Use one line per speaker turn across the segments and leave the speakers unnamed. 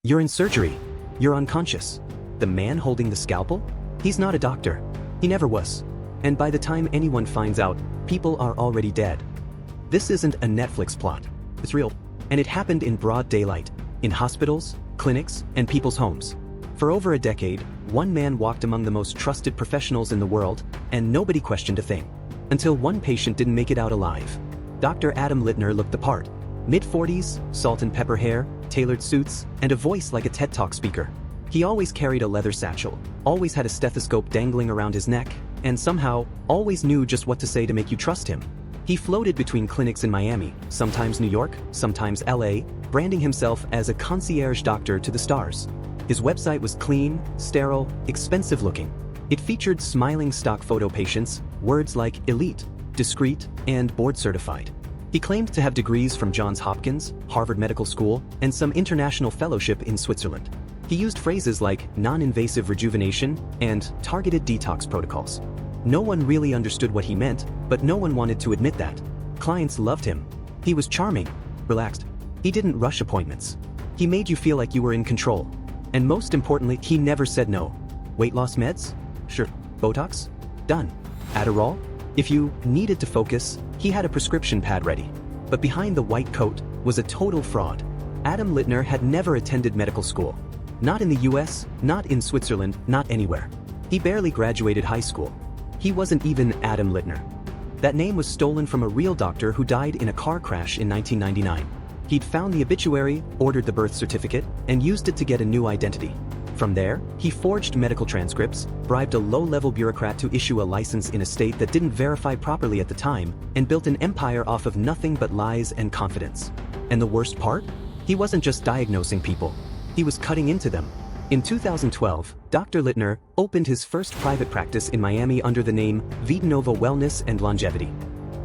You're in surgery. You're unconscious. The man holding the scalpel? He's not a doctor. He never was. And by the time anyone finds out, people are already dead. This isn't a Netflix plot. It's real. And it happened in broad daylight, in hospitals, clinics, and people's homes. For over a decade, one man walked among the most trusted professionals in the world, and nobody questioned a thing. Until one patient didn't make it out alive. Dr. Adam Littner looked the part. Mid-40s, salt and pepper hair, tailored suits, and a voice like a TED Talk speaker. He always carried a leather satchel, always had a stethoscope dangling around his neck, and somehow, always knew just what to say to make you trust him. He floated between clinics in Miami, sometimes New York, sometimes LA, branding himself as a concierge doctor to the stars. His website was clean, sterile, expensive looking. It featured smiling stock photo patients, words like elite, discreet, and board certified. He claimed to have degrees from Johns Hopkins, Harvard Medical School, and some international fellowship in Switzerland. He used phrases like non-invasive rejuvenation and targeted detox protocols. No one really understood what he meant, but no one wanted to admit that. Clients loved him. He was charming, relaxed. He didn't rush appointments. He made you feel like you were in control. And most importantly, he never said no. Weight loss meds? Sure. Botox? Done. Adderall? If you needed to focus, he had a prescription pad ready. But behind the white coat was a total fraud. Adam Littner had never attended medical school. Not in the US, not in Switzerland, not anywhere. He barely graduated high school. He wasn't even Adam Littner. That name was stolen from a real doctor who died in a car crash in 1999. He'd found the obituary, ordered the birth certificate, and used it to get a new identity. From there, he forged medical transcripts, bribed a low-level bureaucrat to issue a license in a state that didn't verify properly at the time, and built an empire off of nothing but lies and confidence. And the worst part? He wasn't just diagnosing people. He was cutting into them. In 2012, Dr. Littner opened his first private practice in Miami under the name Vitanova Wellness and Longevity.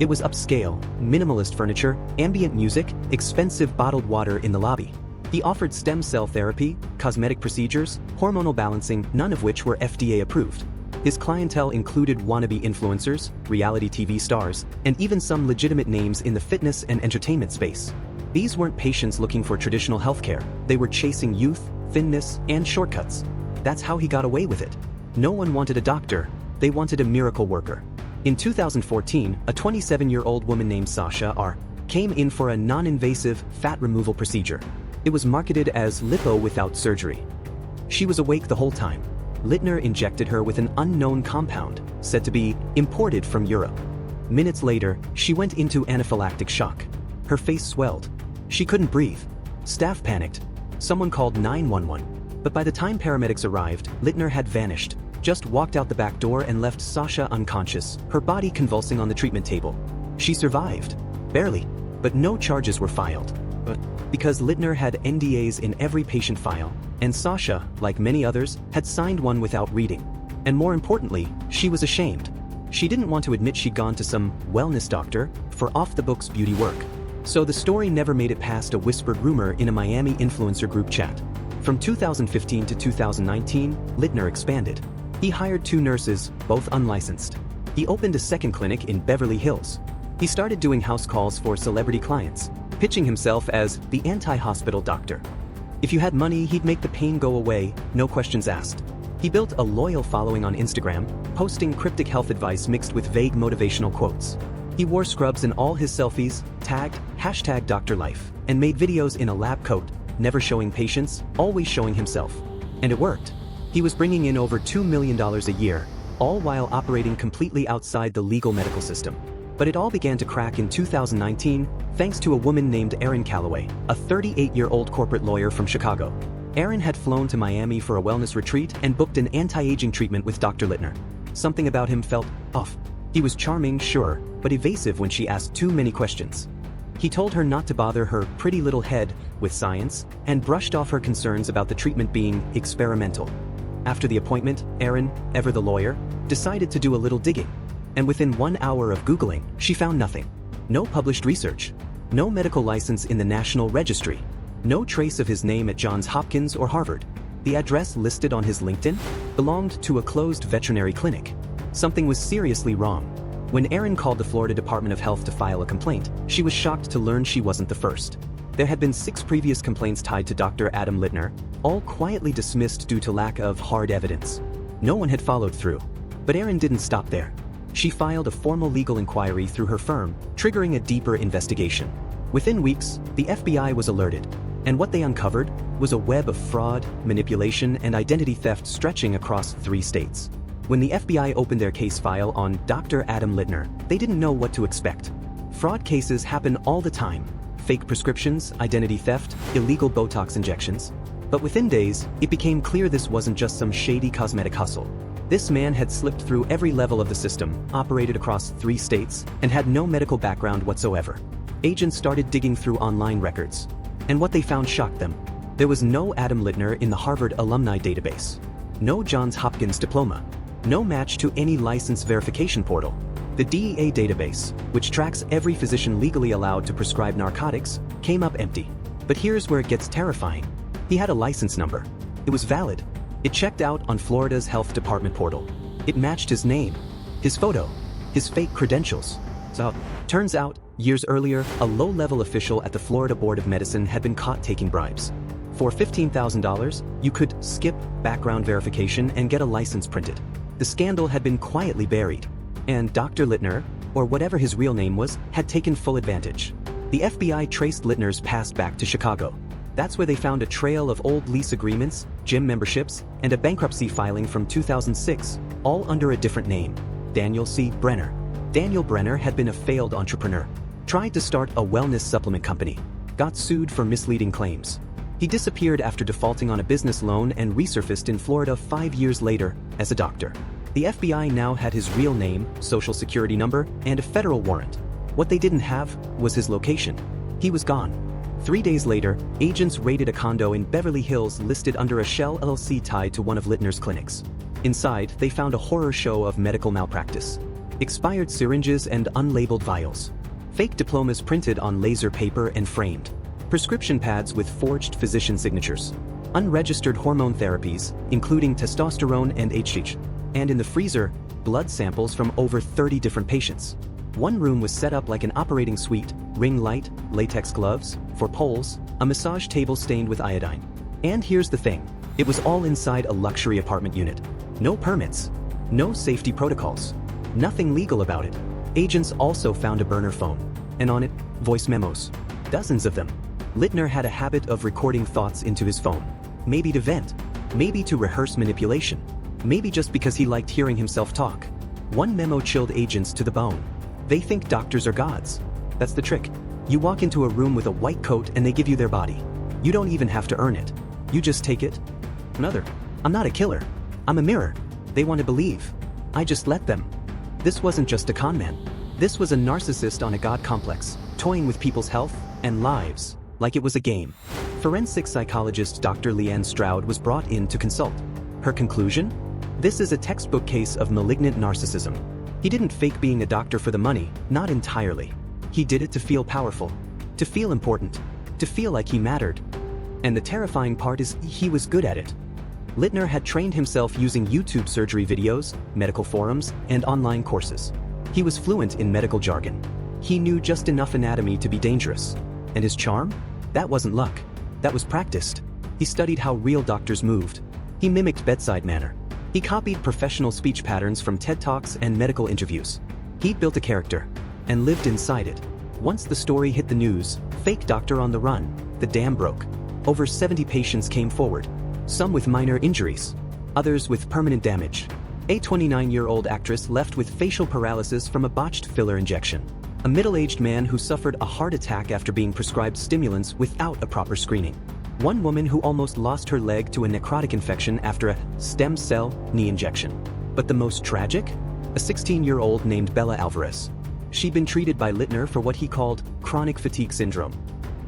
It was upscale, minimalist furniture, ambient music, expensive bottled water in the lobby. He offered stem cell therapy, cosmetic procedures, hormonal balancing, none of which were FDA approved. His clientele included wannabe influencers, reality TV stars, and even some legitimate names in the fitness and entertainment space. These weren't patients looking for traditional healthcare. They were chasing youth, thinness, and shortcuts. That's how he got away with it. No one wanted a doctor. They wanted a miracle worker. In 2014, a 27-year-old woman named Sasha R. came in for a non-invasive fat removal procedure. It was marketed as lipo without surgery. She was awake the whole time. Littner injected her with an unknown compound, said to be imported from Europe. Minutes later, she went into anaphylactic shock. Her face swelled. She couldn't breathe. Staff panicked. Someone called 911. But by the time paramedics arrived, Littner had vanished, just walked out the back door and left Sasha unconscious, her body convulsing on the treatment table. She survived. Barely. But no charges were filed. Because Littner had NDAs in every patient file, and Sasha, like many others, had signed one without reading. And more importantly, she was ashamed. She didn't want to admit she'd gone to some wellness doctor for off-the-books beauty work. So the story never made it past a whispered rumor in a Miami influencer group chat. From 2015 to 2019, Littner expanded. He hired 2 nurses, both unlicensed. He opened a second clinic in Beverly Hills. He started doing house calls for celebrity clients, pitching himself as the anti-hospital doctor. If you had money, he'd make the pain go away, no questions asked. He built a loyal following on Instagram, posting cryptic health advice mixed with vague motivational quotes. He wore scrubs in all his selfies, tagged #DrLife, and made videos in a lab coat, never showing patients, always showing himself. And it worked. He was bringing in over $2 million a year, all while operating completely outside the legal medical system. But it all began to crack in 2019, thanks to a woman named Erin Calloway, a 38-year-old corporate lawyer from Chicago. Erin had flown to Miami for a wellness retreat and booked an anti-aging treatment with Dr. Littner. Something about him felt off. He was charming, sure, but evasive when she asked too many questions. He told her not to bother her pretty little head with science and brushed off her concerns about the treatment being experimental. After the appointment, Erin, ever the lawyer, decided to do a little digging. And within 1 hour of Googling, she found nothing. No published research. No medical license in the National Registry. No trace of his name at Johns Hopkins or Harvard. The address listed on his LinkedIn belonged to a closed veterinary clinic. Something was seriously wrong. When Erin called the Florida Department of Health to file a complaint, she was shocked to learn she wasn't the first. There had been 6 previous complaints tied to Dr. Adam Littner, all quietly dismissed due to lack of hard evidence. No one had followed through. But Erin didn't stop there. She filed a formal legal inquiry through her firm, triggering a deeper investigation. Within weeks, the FBI was alerted, and what they uncovered was a web of fraud, manipulation, and identity theft stretching across 3 states. When the FBI opened their case file on Dr. Adam Littner, they didn't know what to expect. Fraud cases happen all the time. Fake prescriptions, identity theft, illegal Botox injections. But within days, it became clear this wasn't just some shady cosmetic hustle. This man had slipped through every level of the system, operated across 3 states, and had no medical background whatsoever. Agents started digging through online records. And what they found shocked them. There was no Adam Littner in the Harvard alumni database. No Johns Hopkins diploma. No match to any license verification portal. The DEA database, which tracks every physician legally allowed to prescribe narcotics, came up empty. But here's where it gets terrifying. He had a license number. It was valid. It checked out on Florida's health department portal. It matched his name, his photo, his fake credentials. So, turns out, years earlier, a low-level official at the Florida Board of Medicine had been caught taking bribes. For $15,000, you could skip background verification and get a license printed. The scandal had been quietly buried. And Dr. Littner, or whatever his real name was, had taken full advantage. The FBI traced Littner's past back to Chicago. That's where they found a trail of old lease agreements, gym memberships, and a bankruptcy filing from 2006, all under a different name, Daniel C. Brenner. Daniel Brenner had been a failed entrepreneur, tried to start a wellness supplement company, got sued for misleading claims. He disappeared after defaulting on a business loan and resurfaced in Florida 5 years later as a doctor. The FBI now had his real name, social security number, and a federal warrant. What they didn't have was his location. He was gone. 3 days later, agents raided a condo in Beverly Hills listed under a Shell LLC tied to one of Littner's clinics. Inside, they found a horror show of medical malpractice. Expired syringes and unlabeled vials. Fake diplomas printed on laser paper and framed. Prescription pads with forged physician signatures. Unregistered hormone therapies, including testosterone and HGH. And in the freezer, blood samples from over 30 different patients. One room was set up like an operating suite, ring light, latex gloves, for poles, a massage table stained with iodine. And here's the thing, it was all inside a luxury apartment unit. No permits, no safety protocols, nothing legal about it. Agents also found a burner phone, and on it, voice memos. Dozens of them. Littner had a habit of recording thoughts into his phone. Maybe to vent, maybe to rehearse manipulation, maybe just because he liked hearing himself talk. One memo chilled agents to the bone. They think doctors are gods. That's the trick. You walk into a room with a white coat and they give you their body. You don't even have to earn it. You just take it. Another. I'm not a killer. I'm a mirror. They want to believe. I just let them. This wasn't just a con man. This was a narcissist on a god complex, toying with people's health and lives like it was a game. Forensic psychologist Dr. Leanne Stroud was brought in to consult. Her conclusion? This is a textbook case of malignant narcissism. He didn't fake being a doctor for the money, not entirely. He did it to feel powerful, to feel important, to feel like he mattered. And the terrifying part is he was good at it. Littner had trained himself using YouTube surgery videos, medical forums, and online courses. He was fluent in medical jargon. He knew just enough anatomy to be dangerous. And his charm? That wasn't luck. That was practiced. He studied how real doctors moved. He mimicked bedside manner. He copied professional speech patterns from TED Talks and medical interviews. He built a character and lived inside it. Once the story hit the news, fake doctor on the run, the dam broke. Over 70 patients came forward, some with minor injuries, others with permanent damage. A 29-year-old actress left with facial paralysis from a botched filler injection. A middle-aged man who suffered a heart attack after being prescribed stimulants without a proper screening. One woman who almost lost her leg to a necrotic infection after a stem cell knee injection. But the most tragic? A 16-year-old named Bella Alvarez. She'd been treated by Littner for what he called chronic fatigue syndrome.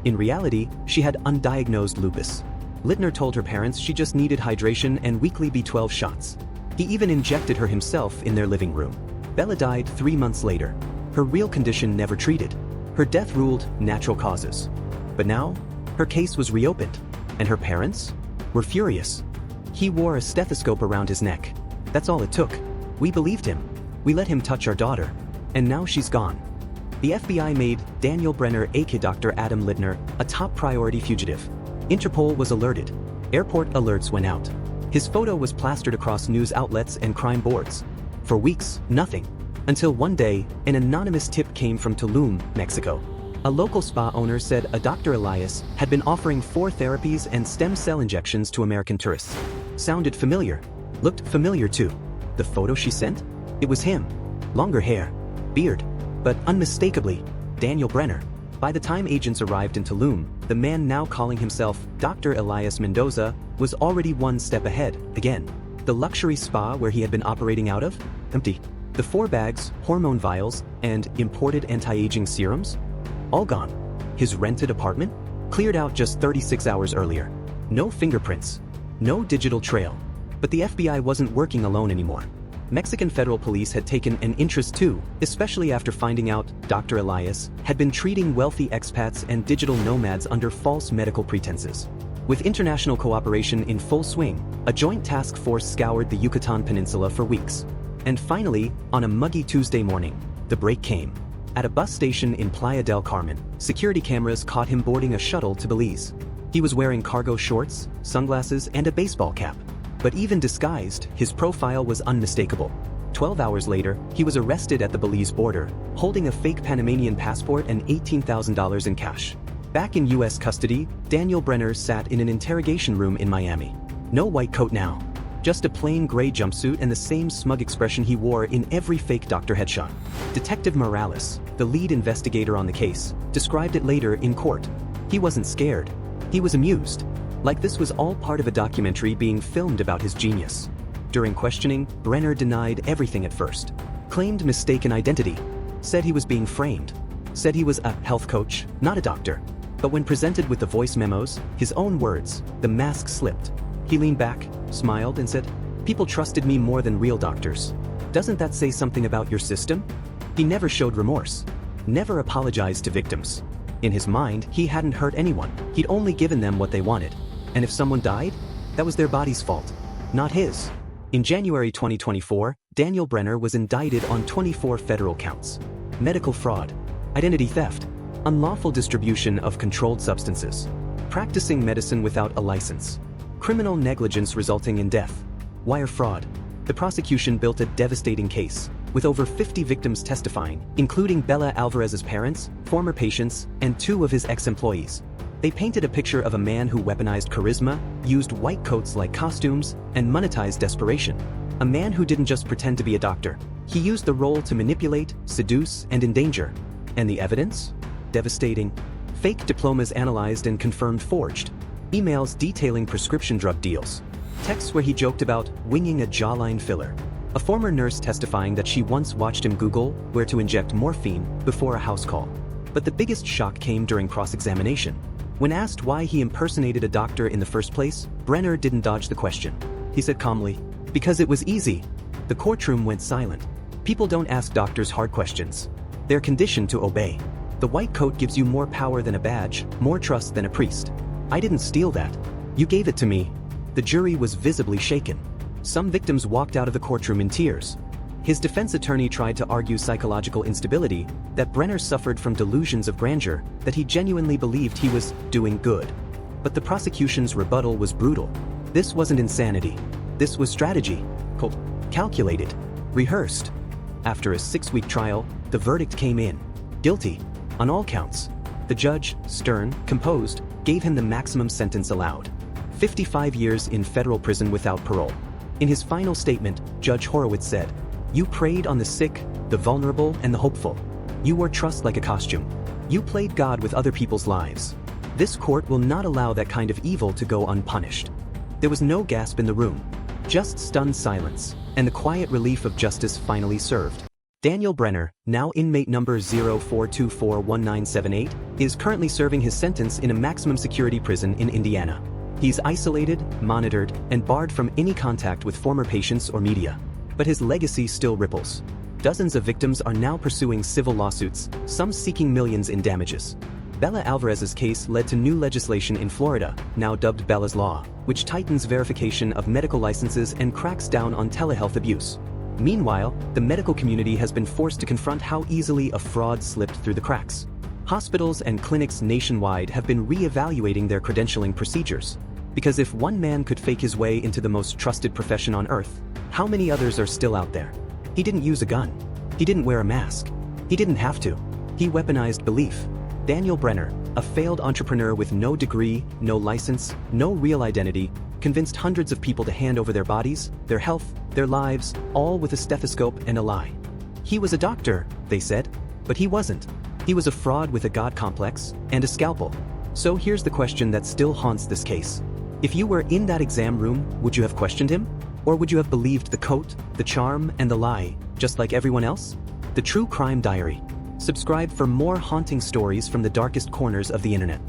In reality, she had undiagnosed lupus. Littner told her parents she just needed hydration and weekly B12 shots. He even injected her himself in their living room. Bella died 3 months later. Her real condition never treated. Her death ruled natural causes. But now, her case was reopened, and her parents were furious. He wore a stethoscope around his neck. That's all it took. We believed him. We let him touch our daughter. And now she's gone. The FBI made Daniel Brenner, aka Dr. Adam Littner, a top priority fugitive. Interpol was alerted. Airport alerts went out. His photo was plastered across news outlets and crime boards. For weeks, nothing. Until one day, an anonymous tip came from Tulum, Mexico. A local spa owner said a Dr. Elias had been offering 4 therapies and stem cell injections to American tourists. Sounded familiar. Looked familiar too. The photo she sent? It was him. Longer hair. Beard. But unmistakably, Daniel Brenner. By the time agents arrived in Tulum, the man now calling himself Dr. Elias Mendoza was already one step ahead, again. The luxury spa where he had been operating out of? Empty. The 4 bags, hormone vials, and imported anti-aging serums? All gone. His rented apartment? Cleared out just 36 hours earlier. No fingerprints. No digital trail. But the FBI wasn't working alone anymore. Mexican federal police had taken an interest too, especially after finding out Dr. Elias had been treating wealthy expats and digital nomads under false medical pretenses. With international cooperation in full swing, a joint task force scoured the Yucatan Peninsula for weeks. And finally, on a muggy Tuesday morning, the break came. At a bus station in Playa del Carmen, security cameras caught him boarding a shuttle to Belize. He was wearing cargo shorts, sunglasses, and a baseball cap. But even disguised, his profile was unmistakable. 12 hours later, he was arrested at the Belize border, holding a fake Panamanian passport and $18,000 in cash. Back in U.S. custody, Daniel Brenner sat in an interrogation room in Miami. No white coat now. Just a plain gray jumpsuit and the same smug expression he wore in every fake doctor headshot. Detective Morales, the lead investigator on the case, described it later in court. He wasn't scared. He was amused. Like this was all part of a documentary being filmed about his genius. During questioning, Brenner denied everything at first. Claimed mistaken identity. Said he was being framed. Said he was a health coach, not a doctor. But when presented with the voice memos, his own words, the mask slipped. He leaned back, smiled, and said, "People trusted me more than real doctors. Doesn't that say something about your system?" He never showed remorse. Never apologized to victims. In his mind, he hadn't hurt anyone. He'd only given them what they wanted. And if someone died, that was their body's fault, not his. In January 2024, Daniel Brenner was indicted on 24 federal counts. Medical fraud, identity theft, unlawful distribution of controlled substances, practicing medicine without a license, criminal negligence resulting in death, wire fraud. The prosecution built a devastating case, with over 50 victims testifying, including Bella Alvarez's parents, former patients, and 2 of his ex-employees. They painted a picture of a man who weaponized charisma, used white coats like costumes, and monetized desperation. A man who didn't just pretend to be a doctor. He used the role to manipulate, seduce, and endanger. And the evidence? Devastating. Fake diplomas analyzed and confirmed forged. Emails detailing prescription drug deals. Texts where he joked about winging a jawline filler. A former nurse testifying that she once watched him Google where to inject morphine before a house call. But the biggest shock came during cross-examination. When asked why he impersonated a doctor in the first place, Brenner didn't dodge the question. He said calmly, "Because it was easy." The courtroom went silent. People don't ask doctors hard questions. They're conditioned to obey. The white coat gives you more power than a badge, more trust than a priest. "I didn't steal that. You gave it to me." The jury was visibly shaken. Some victims walked out of the courtroom in tears. His defense attorney tried to argue psychological instability, that Brenner suffered from delusions of grandeur, that he genuinely believed he was doing good. But the prosecution's rebuttal was brutal. This wasn't insanity. This was strategy. Calculated. Rehearsed. After a 6-week trial, the verdict came in. Guilty. On all counts. The judge, stern, composed, gave him the maximum sentence allowed. 55 years in federal prison without parole. In his final statement, Judge Horowitz said, "You preyed on the sick, the vulnerable, and the hopeful. You wore trust like a costume. You played God with other people's lives. This court will not allow that kind of evil to go unpunished." There was no gasp in the room. Just stunned silence, and the quiet relief of justice finally served. Daniel Brenner, now inmate number 04241978, is currently serving his sentence in a maximum security prison in Indiana. He's isolated, monitored, and barred from any contact with former patients or media. But his legacy still ripples. Dozens of victims are now pursuing civil lawsuits, some seeking millions in damages. Bella Alvarez's case led to new legislation in Florida, now dubbed Bella's Law, which tightens verification of medical licenses and cracks down on telehealth abuse. Meanwhile, the medical community has been forced to confront how easily a fraud slipped through the cracks. Hospitals and clinics nationwide have been re-evaluating their credentialing procedures. Because if one man could fake his way into the most trusted profession on earth, how many others are still out there? He didn't use a gun. He didn't wear a mask. He didn't have to. He weaponized belief. Daniel Brenner, a failed entrepreneur with no degree, no license, no real identity, convinced hundreds of people to hand over their bodies, their health, their lives, all with a stethoscope and a lie. He was a doctor, they said, but he wasn't. He was a fraud with a god complex and a scalpel. So here's the question that still haunts this case. If you were in that exam room, would you have questioned him? Or would you have believed the coat, the charm, and the lie, just like everyone else? The True Crime Diary. Subscribe for more haunting stories from the darkest corners of the internet.